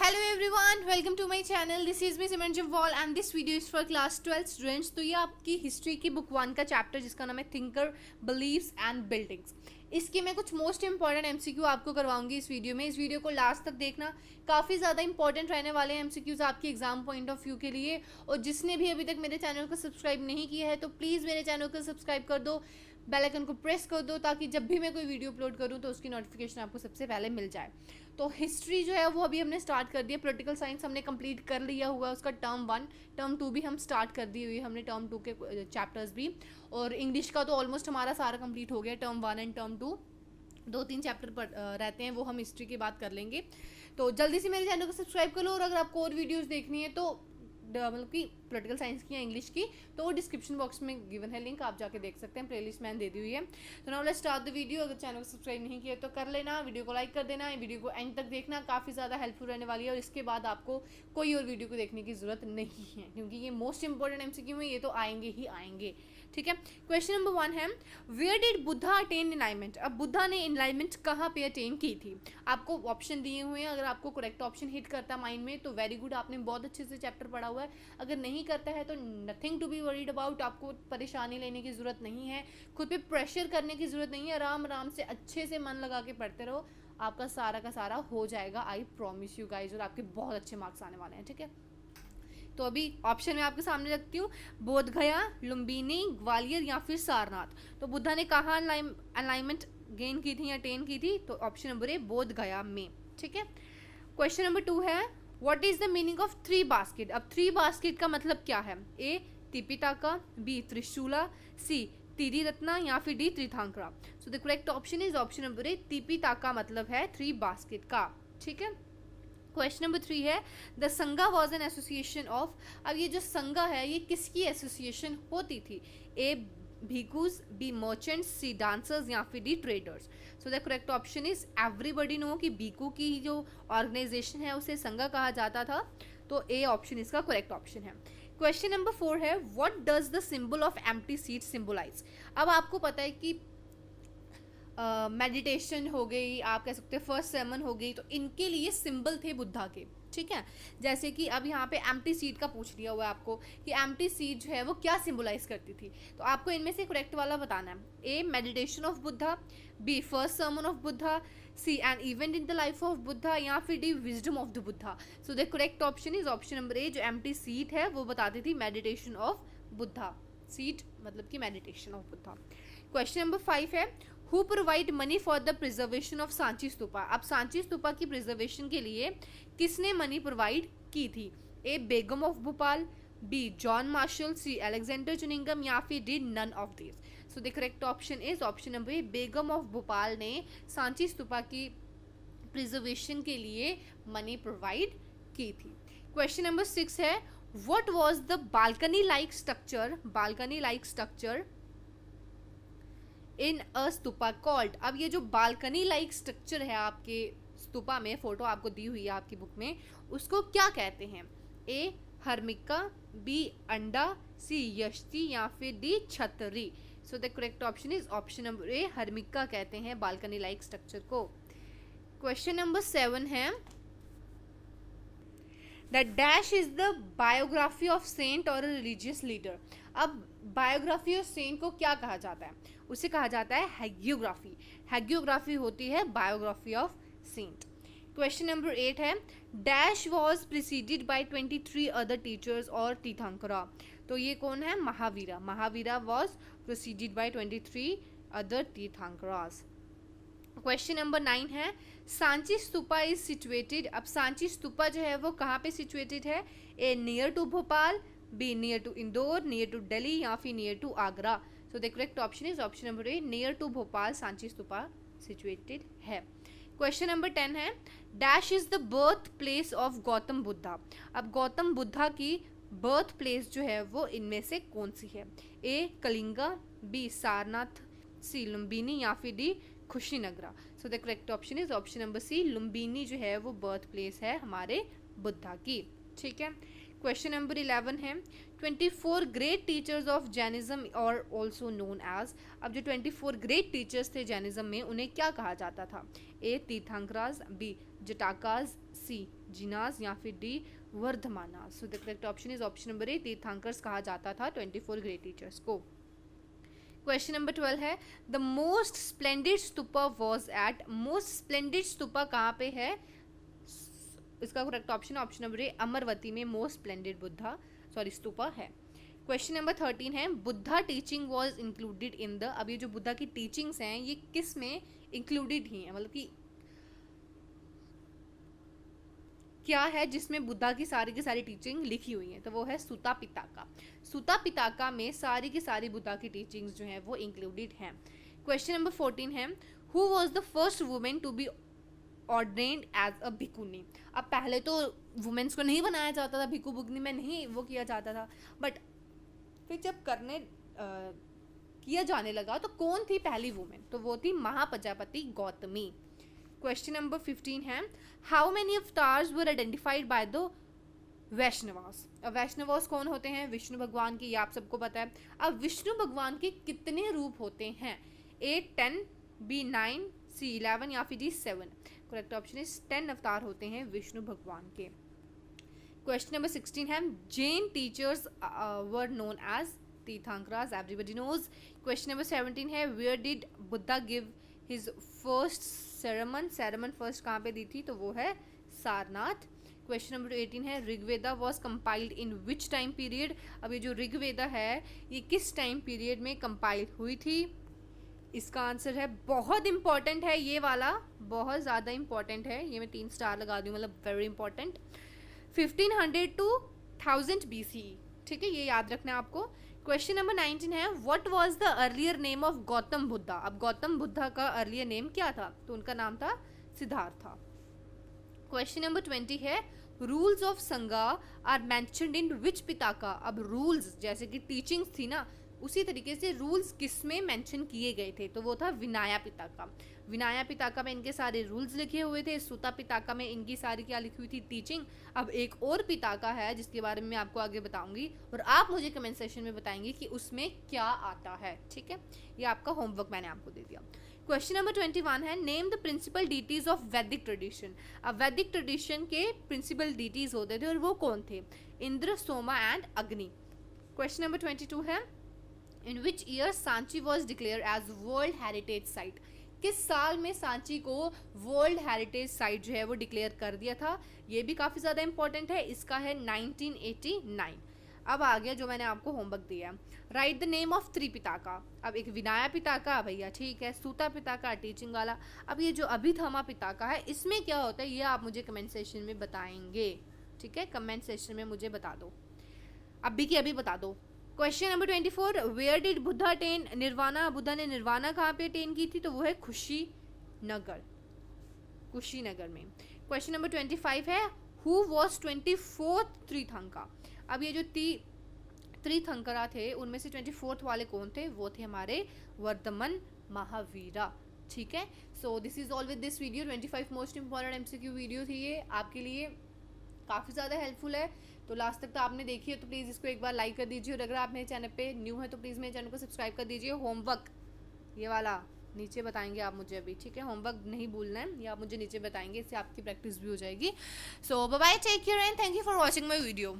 Hello everyone, welcome to my channel. This is Miss Iman Jawal and this video is for class 12 students. तो ये आपकी history की book 1 का chapter जिसका नाम है थिंकर, बिलीव्स एंड बिल्डिंग्स। इसके मैं कुछ मोस्ट इंपॉर्टेंट एमसीक्यू आपको करवाऊंगी इस वीडियो में। इस वीडियो को लास्ट तक देखना, काफ़ी ज़्यादा इंपॉर्टेंट रहने वाले हैं एमसीक्यूज आपके एग्जाम पॉइंट ऑफ व्यू के लिए। और जिसने भी अभी तक मेरे चैनल को सब्सक्राइब नहीं किया है तो प्लीज़ मेरे चैनल को सब्सक्राइब कर दो, बेल आइकन को प्रेस कर दो ताकि जब भी मैं कोई वीडियो अपलोड करूँ तो उसकी नोटिफिकेशन आपको सबसे पहले मिल जाए। तो हिस्ट्री जो है वो अभी हमने स्टार्ट कर दिया। पॉलिटिकल साइंस हमने कंप्लीट कर लिया हुआ है, उसका टर्म 1 टर्म 2 भी हम स्टार्ट कर दी हुई है हमने, टर्म 2 के चैप्टर्स भी। और इंग्लिश का तो ऑलमोस्ट हमारा सारा कंप्लीट हो गया, टर्म 1 एंड टर्म 2। 2-3 चैप्टर रहते हैं, वो हम हिस्ट्री की बात कर लेंगे। तो जल्दी से मेरे चैनल को सब्सक्राइब कर लो। और अगर आपको और वीडियोज़ देखनी है तो मतलब कि पॉलिटिकल साइंस की या इंग्लिश की, तो वो डिस्क्रिप्शन बॉक्स में गिवन है लिंक, आप जाके देख सकते हैं। प्लेलिस्ट मैंने दे दी हुई है। तो now let's start the video. अगर चैनल को सब्सक्राइब नहीं किया तो कर लेना, वीडियो को लाइक कर देना, वीडियो को एंड तक देखना, काफ़ी ज़्यादा हेल्पफुल रहने वाली है। और इसके बाद आपको कोई और वीडियो को देखने की ज़रूरत नहीं है क्योंकि ये मोस्ट इंपॉर्टेंट एमसीक्यू में ये तो आएंगे ही आएंगे। ठीक है, क्वेश्चन नंबर 1 है where did Buddha attain enlightenment. अब बुद्धा ने एनलाइटमेंट कहाँ पे अटेन की थी। आपको ऑप्शन दिए हुए हैं, अगर आपको करेक्ट ऑप्शन हिट करता है माइंड में तो वेरी गुड, आपने बहुत अच्छे से चैप्टर पढ़ा हुआ है। अगर नहीं करता है तो nothing to be worried about, आपको परेशानी लेने की ज़रूरत नहीं है, खुद पे प्रेशर करने की ज़रूरत नहीं है। आराम आराम से अच्छे से मन लगा के पढ़ते रहो, आपका सारा का सारा हो जाएगा, आई प्रॉमिस यू गाइज। और आपके बहुत अच्छे मार्क्स आने वाले हैं। ठीक है, तो अभी ऑप्शन में आपके सामने रखती हूँ, बोध गया, लुम्बिनी, ग्वालियर या फिर सारनाथ। तो बुद्धा ने कहाँ अलाइनमेंट गेन की थी या अटेन की थी, तो ऑप्शन नंबर ए बोध गया में। ठीक है, क्वेश्चन नंबर 2 है what is the meaning of 3 basket. अब 3 बास्केट का मतलब क्या है। ए तिपिटाका, बी त्रिशूला, सी तिरी रत्ना या फिर D Tirthankara. So the correct option is option number A Tipitaka, मतलब है 3 बास्केट का। ठीक है, क्वेश्चन नंबर 3 है द संघा वॉज एन एसोसिएशन ऑफ। अब ये जो संघा है ये किसकी एसोसिएशन होती थी। ए भिकुज, बी मर्चेंट्स, सी डांसर्स या फिर D traders. So the correct option is everybody know कि भिकू की जो ऑर्गेनाइजेशन है उसे संघा कहा जाता था। तो ए ऑप्शन इसका करेक्ट ऑप्शन है। क्वेश्चन नंबर 4 है what does the symbol of empty seat symbolise. अब आपको पता है कि मेडिटेशन हो गई, आप कह सकते हैं फर्स्ट सेमन हो गई, तो इनके लिए सिंबल थे बुद्धा के। ठीक है, जैसे कि अब यहाँ पे एम्प्टी सीट का पूछ लिया हुआ है आपको कि एम्प्टी सीट जो है वो क्या सिंबलाइज करती थी। तो आपको इनमें से करेक्ट वाला बताना है। A meditation of Buddha, B first sermon of Buddha, C an event in the life of Buddha या फिर D wisdom of the Buddha. So the correct option is option number A, जो एम्प्टी सीट है वो बताती थी मेडिटेशन ऑफ बुद्धा। सीट मतलब कि meditation of Buddha. Question number 5 है who provide money for the preservation of Sanchi stupa. अब सांची स्तूपा की प्रिजर्वेशन के लिए किसने मनी प्रोवाइड की थी। A Begum of Bhopal, B John Marshall, C Alexander Cunningham या फिर D none of this. So the correct option is option number A, Begum of Bhopal ने सांची स्तूपा की प्रिजर्वेशन के लिए मनी प्रोवाइड की थी। क्वेश्चन नंबर 6 है what was the balcony like structure in a stupa called. अब ये जो बालकनी लाइक स्ट्रक्चर है आपके स्तूपा में, फोटो आपको दी हुई है आपकी बुक में, उसको क्या कहते हैं। ए हर्मिका, बी अंडा, सी यष्टि या फिर डी छतरी। So the correct option is option number A, harmika कहते हैं बालकनी लाइक स्ट्रक्चर को। क्वेश्चन नंबर 7 है the dash is the biography of saint और रिलीजियस लीडर। अब बायोग्राफी ऑफ सेंट को क्या कहा जाता है, उसे कहा जाता है हैगियोग्राफी। हैगियोग्राफी होती है biography of saint. Question number 8 है dash was preceded by 23 other teachers और तीर्थंकरा। तो ये कौन है, Mahavira. Mahavira was preceded by 23 other Tirthankaras. Question number 9 है सांची स्तूपा इज सिचुएटेड। अब सांची स्तूपा जो है वो कहाँ पे सिचुएटेड है। A near to Bhopal, B near to Indore, near to Delhi या फिर near to Agra. So the correct option is option number A, near to Bhopal Sanchi Stupa situated है। क्वेश्चन नंबर 10 है dash is the birth place of Gautam Buddha. अब गौतम बुद्धा की बर्थ प्लेस जो है वो इनमें से कौन सी है। A Kalinga, B Sarnath, C Lumbini या फिर D Kushinagara. So the correct option is option number C, Lumbini जो है वो बर्थ प्लेस है हमारे बुद्धा की। ठीक है, क्वेश्चन नंबर 11 है 24 ग्रेट टीचर्स ऑफ जैनिज्म और ऑल्सो नोन एज। अब जो 24 ग्रेट टीचर्स थे जैनिज्म में उन्हें क्या कहा जाता था। ए तीर्थंकरास, बी जटाकाज, सी जिनास या फिर D Vardhamanas. So the correct option is option number A, Tirthankaras कहा जाता था 24 ग्रेट टीचर्स को। क्वेश्चन नंबर 12 है the most splendid stupa was at, most splendid stupa कहाँ पे है? इसका correct option option number A, Amaravati में मोस्ट स्प्लेंडेड बुद्धा स्तूपा है। क्वेश्चन नंबर 13 है Buddha teaching was included in the, अब ये जो बुद्धा की टीचिंग्स हैं ये किस में इंक्लूडेड ही है, मतलब कि क्या है जिसमें बुद्धा की सारी टीचिंग लिखी हुई है? तो वो है सूता पिताका। सूता पिताका में सारी की सारी बुद्धा की टीचिंग्स जो हैं वो इंक्लूडेड हैं। क्वेश्चन नंबर 14 है who was the first women to be ordained as a bhikkhuni. अब पहले तो वुमेन्स को नहीं बनाया जाता था, भिक्खु भिक्खुनी में नहीं वो किया जाता था, बट फिर जब किया जाने लगा तो कौन थी पहली वुमेन? तो वो थी महाप्रजापति गौतमी। क्वेश्चन नंबर 15 है how many avatars were identified by the Vaishnavas. अब वैष्णवास कौन होते हैं? विष्णु भगवान की, ये आप सबको पता है। अब विष्णु भगवान के कितने रूप होते हैं? ए 10, बी 9, सी 11 या फिर डी 7। करेक्ट ऑप्शन इज 10 अवतार होते हैं विष्णु भगवान के। क्वेश्चन नंबर 16 है Jain teachers were known as Tirthankaras, everybody knows. Question number 17 है where did Buddha give his first sermon, sermon first कहाँ पे दी थी? तो वो है सारनाथ। क्वेश्चन नंबर 18 है Rigveda was compiled in which time period. अब ये जो ऋग्वेदा है ये किस टाइम पीरियड में कंपाइल हुई थी? इसका आंसर है, बहुत इंपॉर्टेंट है ये वाला, बहुत ज़्यादा इंपॉर्टेंट है ये, मैं 3 स्टार लगा दूँ, मतलब वेरी इंपॉर्टेंट, 1500 to 1000 BCE। ठीक है, ये याद रखना है आपको। क्वेश्चन नंबर 19 है what was the earlier name of Gautam Buddha. अब गौतम बुद्धा का अर्लियर नेम क्या था? तो उनका नाम था सिद्धार्था। क्वेश्चन नंबर 20 है रूल्स ऑफ संगा आर मेंशन्ड इन विच पिताका। अब रूल्स जैसे कि टीचिंग्स थी ना, उसी तरीके से रूल्स किस में मेंशन किए गए थे? तो वो था विनाया पिताका। विनाया पिताका में इनके सारे रूल्स लिखे हुए थे, सूता पिताका में इनकी सारी क्या लिखी हुई थी? टीचिंग। अब एक और पिताका है जिसके बारे में मैं आपको आगे बताऊंगी और आप मुझे कमेंट सेक्शन में बताएंगे कि उसमें क्या आता है। ठीक है, ये आपका होमवर्क मैंने आपको दे दिया। क्वेश्चन नंबर 21 है name the principal deities of Vedic tradition. अब वैदिक ट्रेडिशन के प्रिंसिपल डीटीज होते थे और वो कौन थे? Indra, Soma and Agni. Question number 22 है in which year Sanchi was declare as world heritage site. किस साल में सांची को वर्ल्ड हेरिटेज साइट जो है वो डिक्लेयर कर दिया था? ये भी काफ़ी ज़्यादा इंपॉर्टेंट है, इसका है 1989। अब आ गया जो मैंने आपको होमवर्क दिया, राइट द नेम ऑफ 3 पिताका। अब एक विनाया पिताका भैया ठीक है, सूता पिताका टीचिंग वाला। अब ये जो अभिथमा पिताका है इसमें क्या होता है ये आप मुझे कमेंट सेक्शन में बताएंगे। ठीक है, कमेंट सेक्शन में मुझे बता दो, अभी की अभी बता दो। Question number 24 where did Buddha attain nirvana. Buddha ने निर्वाणा कहाँ पे अटेन की थी? तो वो है कुशीनगर, कुशीनगर में। क्वेश्चन नंबर 25 है हु वॉज 24th तीर्थंकर। अब ये जो तीर्थंकरा थे उनमें से 24th वाले कौन थे? वो थे हमारे वर्धमान महावीरा। ठीक है, so this is all with this video. 25 most important MCQ video थी ये, आपके लिए काफ़ी ज़्यादा हेल्पफुल है। तो लास्ट तक तो आपने देखी है तो प्लीज़ इसको एक बार लाइक कर दीजिए और अगर आप मेरे चैनल पे न्यू है तो प्लीज़ मेरे चैनल को सब्सक्राइब कर दीजिए। होमवर्क ये वाला नीचे बताएंगे आप मुझे अभी। ठीक है, होमवर्क नहीं भूलना है, ये आप मुझे नीचे बताएंगे, इससे आपकी प्रैक्टिस भी हो जाएगी। So bye bye, take care and thank you for watching my video.